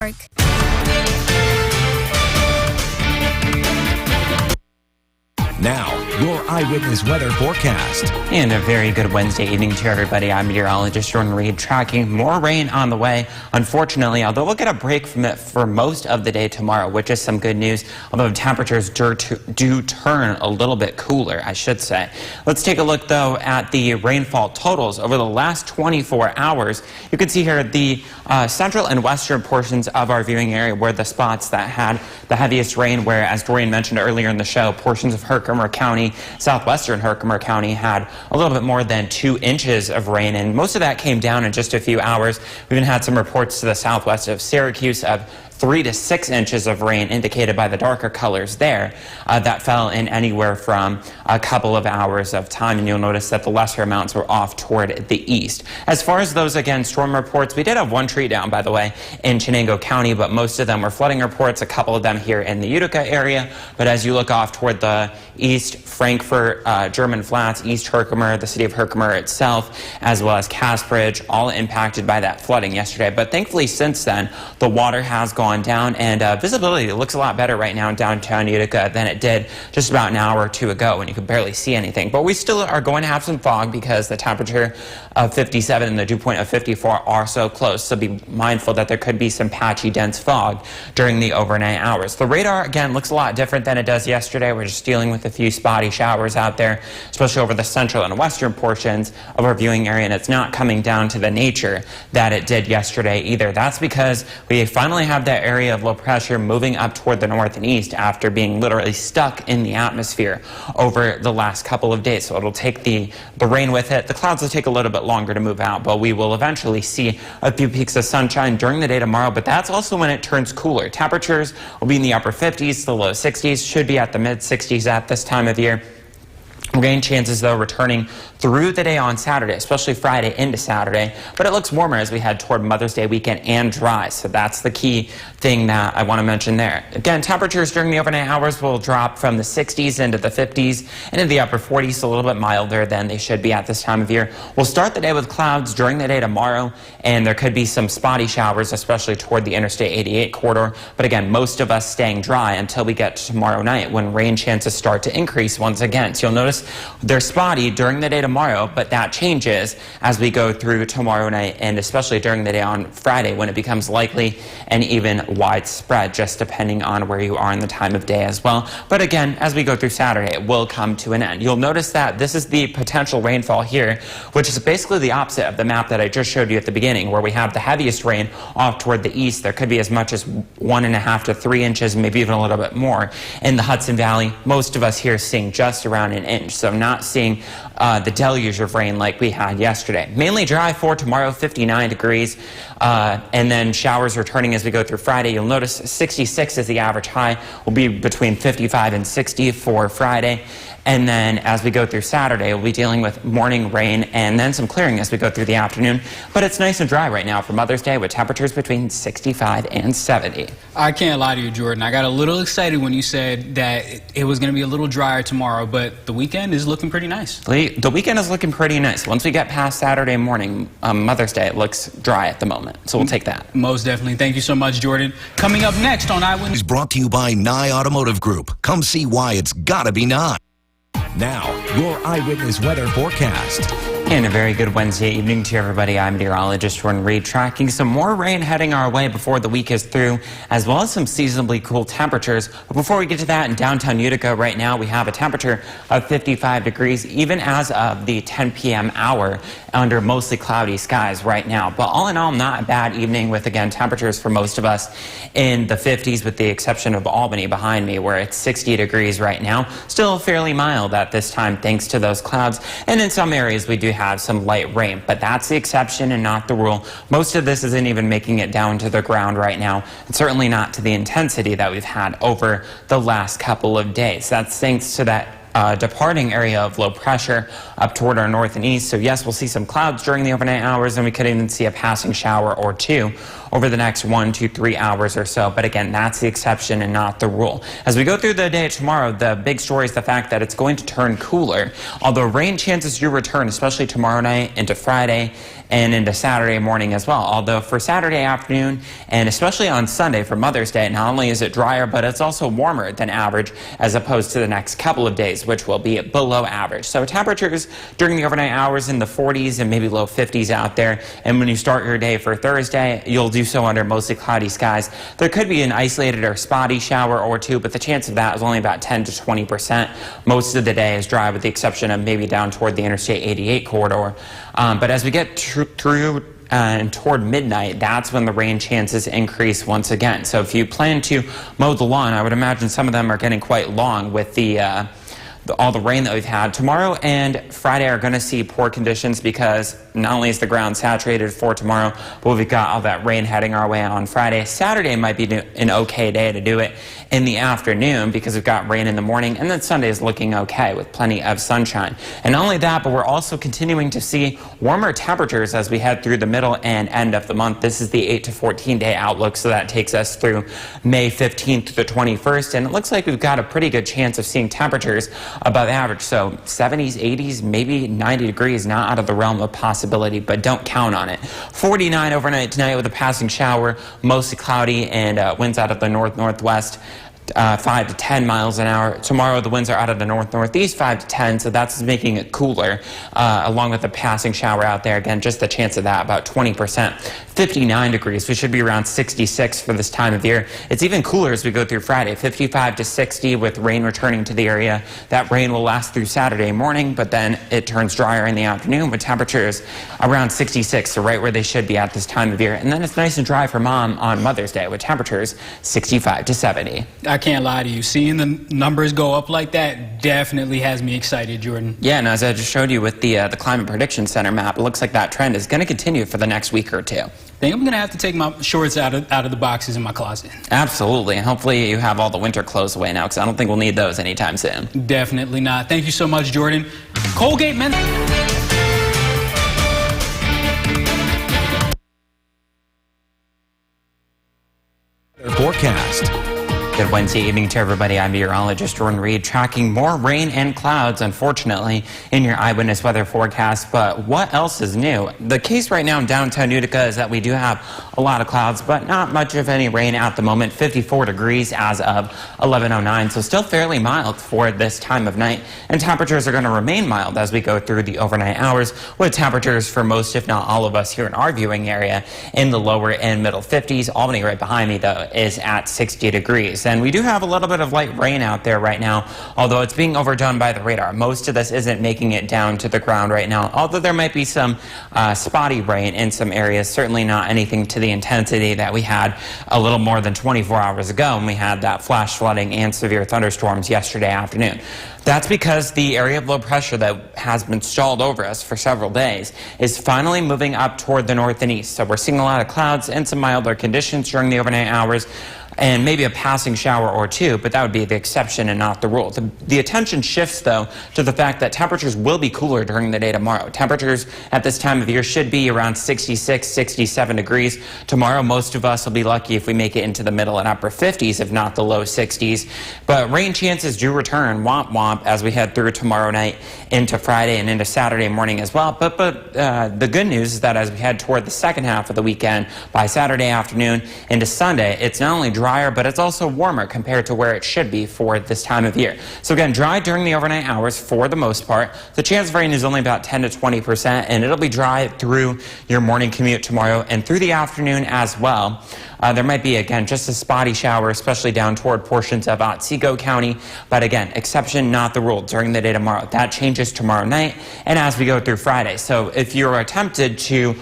Now, your eyewitness weather forecast. And a very good Wednesday evening to everybody. I'm meteorologist Jordan Reed, tracking more rain on the way. Unfortunately, although we'll get a break from it for most of the day tomorrow, which is some good news, although temperatures do turn a little bit cooler, I should say. Let's take a look, though, at the rainfall totals over the last 24 hours. You can see here the central and western portions of our viewing area were the spots that had the heaviest rain, where, as Dorian mentioned earlier in the show, portions of Herkimer County, southwestern Herkimer County, had a little bit more than 2 inches of rain, and most of that came down in just a few hours. We even had some reports to the southwest of Syracuse of 3 to 6 inches of rain, indicated by the darker colors there, that fell in anywhere from a couple of hours of time, and you'll notice that the lesser amounts were off toward the east. As far as those, again, storm reports, we did have one tree down, by the way, in Chenango County, but most of them were flooding reports, a couple of them here in the Utica area. But as you look off toward the east, Frankfort, German Flats, East Herkimer, the city of Herkimer itself, as well as Castbridge, all impacted by that flooding yesterday. But thankfully, since then, the water has gone down, and visibility looks a lot better right now in downtown Utica than it did just about an hour or two ago when you could barely see anything. But we still are going to have some fog because the temperature of 57 and the dew point of 54 are so close, so be mindful that there could be some patchy, dense fog during the overnight hours. The radar, again, looks a lot different than it does yesterday. We're just dealing with a few spotty showers out there, especially over the central and western portions of our viewing area, and it's not coming down to the nature that it did yesterday either. That's because we finally have that area of low pressure moving up toward the north and east after being literally stuck in the atmosphere over the last couple of days. So it'll take the rain with it. The clouds will take a little bit longer to move out, but we will eventually see a few peaks of sunshine during the day tomorrow. But that's also when it turns cooler. Temperatures will be in the upper 50s, the low 60s, should be at the mid 60s at this time of year. Rain chances, though, returning through the day on Saturday, especially Friday into Saturday. But it looks warmer as we head toward Mother's Day weekend and dry. So that's the key thing that I want to mention there. Again, temperatures during the overnight hours will drop from the 60s into the 50s and into the upper 40s, a little bit milder than they should be at this time of year. We'll start the day with clouds during the day tomorrow, and there could be some spotty showers, especially toward the Interstate 88 corridor. But again, most of us staying dry until we get to tomorrow night, when rain chances start to increase once again. So you'll notice they're spotty during the day tomorrow, but that changes as we go through tomorrow night, and especially during the day on Friday, when it becomes likely and even widespread, just depending on where you are in the time of day as well. But again, as we go through Saturday, it will come to an end. You'll notice that this is the potential rainfall here, which is basically the opposite of the map that I just showed you at the beginning, where we have the heaviest rain off toward the east. There could be as much as 1.5 to 3 inches, maybe even a little bit more in the Hudson Valley. Most of us here seeing just around an inch. So not seeing the deluge of rain like we had yesterday. Mainly dry for tomorrow, 59 degrees, and then showers returning as we go through Friday. You'll notice 66 is the average high. Will be between 55 and 60 for Friday. And then as we go through Saturday, we'll be dealing with morning rain and then some clearing as we go through the afternoon. But it's nice and dry right now for Mother's Day, with temperatures between 65 and 70. I can't lie to you, Jordan. I got a little excited when you said that it was going to be a little drier tomorrow, but the weekend is looking pretty nice. The weekend is looking pretty nice. Once we get past Saturday morning, Mother's Day, it looks dry at the moment. So we'll take that. Most definitely. Thank you so much, Jordan. Coming up next on Eyewitness. Is brought to you by Nye Automotive Group. Come see why it's gotta be Nye. Now, your eyewitness weather forecast. And a very good Wednesday evening to everybody. I'm meteorologist Jordan Reed, tracking some more rain heading our way before the week is through, as well as some seasonably cool temperatures. But before we get to that, in downtown Utica right now, we have a temperature of 55 degrees, even as of the 10 p.m. hour, under mostly cloudy skies right now. But all in all, not a bad evening, with, again, temperatures for most of us in the 50s, with the exception of Albany behind me, where it's 60 degrees right now. Still fairly mild at this time, thanks to those clouds. And in some areas, we do have some light rain, but that's the exception and not the rule. Most of this isn't even making it down to the ground right now, and certainly not to the intensity that we've had over the last couple of days. That's thanks to that departing area of low pressure up toward our north and east. So yes, we'll see some clouds during the overnight hours, and we could even see a passing shower or two over the next 1 to 3 hours or so. But again, that's the exception and not the rule. As we go through the day tomorrow, the big story is the fact that it's going to turn cooler. Although rain chances do return, especially tomorrow night into Friday and into Saturday morning as well. Although for Saturday afternoon and especially on Sunday for Mother's Day, not only is it drier, but it's also warmer than average as opposed to the next couple of days, which will be below average. So temperatures during the overnight hours in the 40s and maybe low 50s out there. And when you start your day for Thursday, you'll do so under mostly cloudy skies. There could be an isolated or spotty shower or two, but the chance of that is only about 10 to 20%. Most of the day is dry with the exception of maybe down toward the Interstate 88 corridor. But as we get through and toward midnight, that's when the rain chances increase once again. So if you plan to mow the lawn, I would imagine some of them are getting quite long with all the rain that we've had. Tomorrow and Friday are going to see poor conditions because not only is the ground saturated for tomorrow, but we've got all that rain heading our way on Friday. Saturday might be an okay day to do it in the afternoon because we've got rain in the morning, and then Sunday is looking okay with plenty of sunshine. And not only that, but we're also continuing to see warmer temperatures as we head through the middle and end of the month. This is the 8 to 14 day outlook, so that takes us through May 15th to the 21st, and it looks like we've got a pretty good chance of seeing temperatures above average. So 70s, 80s, maybe 90 degrees, not out of the realm of possibility, but don't count on it. 49 overnight tonight with a passing shower, mostly cloudy, and winds out of the north-northwest. 5 to 10 miles an hour. Tomorrow the winds are out of the north-northeast, 5 to 10, so that's making it cooler, along with the passing shower out there. Again, just the chance of that, about 20%. 59 degrees. We should be around 66 for this time of year. It's even cooler as we go through Friday, 55 to 60 with rain returning to the area. That rain will last through Saturday morning, but then it turns drier in the afternoon with temperatures around 66, so right where they should be at this time of year. And then it's nice and dry for Mom on Mother's Day with temperatures 65 to 70. I can't lie to you. Seeing the numbers go up like that definitely has me excited, Jordan. Yeah, and as I just showed you with the Climate Prediction Center map, it looks like that trend is going to continue for the next week or two. I think I'm going to have to take my shorts out of the boxes in my closet. Absolutely. And hopefully you have all the winter clothes away now, because I don't think we'll need those anytime soon. Definitely not. Thank you so much, Jordan. Colgate men. Forecast. Good Wednesday evening to everybody. I'm meteorologist Jordan Reed, tracking more rain and clouds, unfortunately, in your eyewitness weather forecast. But what else is new? The case right now in downtown Utica is that we do have a lot of clouds, but not much of any rain at the moment. 54 degrees as of 11:09, so still fairly mild for this time of night. And temperatures are going to remain mild as we go through the overnight hours, with temperatures for most, if not all of us here in our viewing area, in the lower and middle 50s. Albany, right behind me, though, is at 60 degrees. And we do have a little bit of light rain out there right now, although it's being overdone by the radar. Most of this isn't making it down to the ground right now, although there might be some spotty rain in some areas. Certainly not anything to the intensity that we had a little more than 24 hours ago when we had that flash flooding and severe thunderstorms yesterday afternoon. That's because the area of low pressure that has been stalled over us for several days is finally moving up toward the north and east. So we're seeing a lot of clouds and some milder conditions during the overnight hours, and maybe a passing shower or two, but that would be the exception and not the rule. The attention shifts, though, to the fact that temperatures will be cooler during the day tomorrow. Temperatures at this time of year should be around 66, 67 degrees. Tomorrow, most of us will be lucky if we make it into the middle and upper 50s, if not the low 60s. But rain chances do return, womp womp, as we head through tomorrow night into Friday and into Saturday morning as well. But the good news is that as we head toward the second half of the weekend, by Saturday afternoon into Sunday, it's not only drier, but it's also warmer compared to where it should be for this time of year. So again, dry during the overnight hours for the most part. The chance of rain is only about 10 to 20%, and it'll be dry through your morning commute tomorrow and through the afternoon as well. There might be, again, just a spotty shower, especially down toward portions of Otsego County. But again, exception, not the rule during the day tomorrow. That changes tomorrow night and as we go through Friday. So if you're tempted to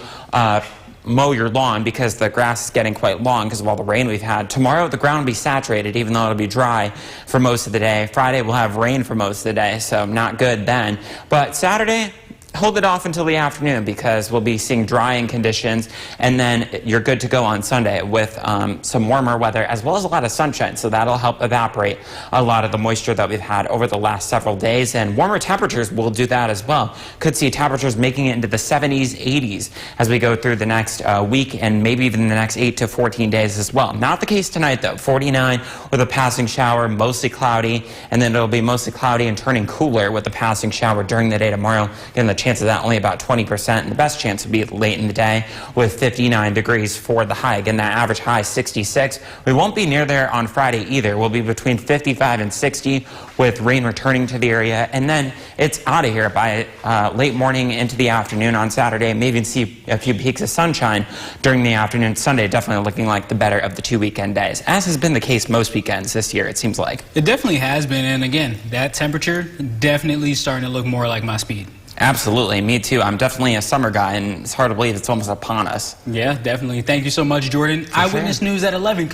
mow your lawn because the grass is getting quite long because of all the rain we've had, tomorrow the ground will be saturated, even though it'll be dry for most of the day. Friday we'll have rain for most of the day, so not good then. But Saturday, hold it off until the afternoon because we'll be seeing drying conditions, and then you're good to go on Sunday with some warmer weather as well as a lot of sunshine, so that'll help evaporate a lot of the moisture that we've had over the last several days, and warmer temperatures will do that as well. Could see temperatures making it into the 70s, 80s as we go through the next week and maybe even the next 8 to 14 days as well. Not the case tonight though. 49 with a passing shower, mostly cloudy, and then it'll be mostly cloudy and turning cooler with a passing shower during the day tomorrow. Again, the chance of that only about 20%, and the best chance would be late in the day with 59 degrees for the high. Again, that average high 66. We won't be near there on Friday either. We'll be between 55 and 60 with rain returning to the area, and then it's out of here by late morning into the afternoon on Saturday. Maybe even see a few peaks of sunshine during the afternoon. Sunday definitely looking like the better of the 2 weekend days, as has been the case most weekends this year, it seems like. It definitely has been, and again, that temperature definitely starting to look more like my speed. Absolutely, me too. I'm definitely a summer guy, and it's hard to believe it's almost upon us. Yeah, definitely. Thank you so much, Jordan. Eyewitness News at 11.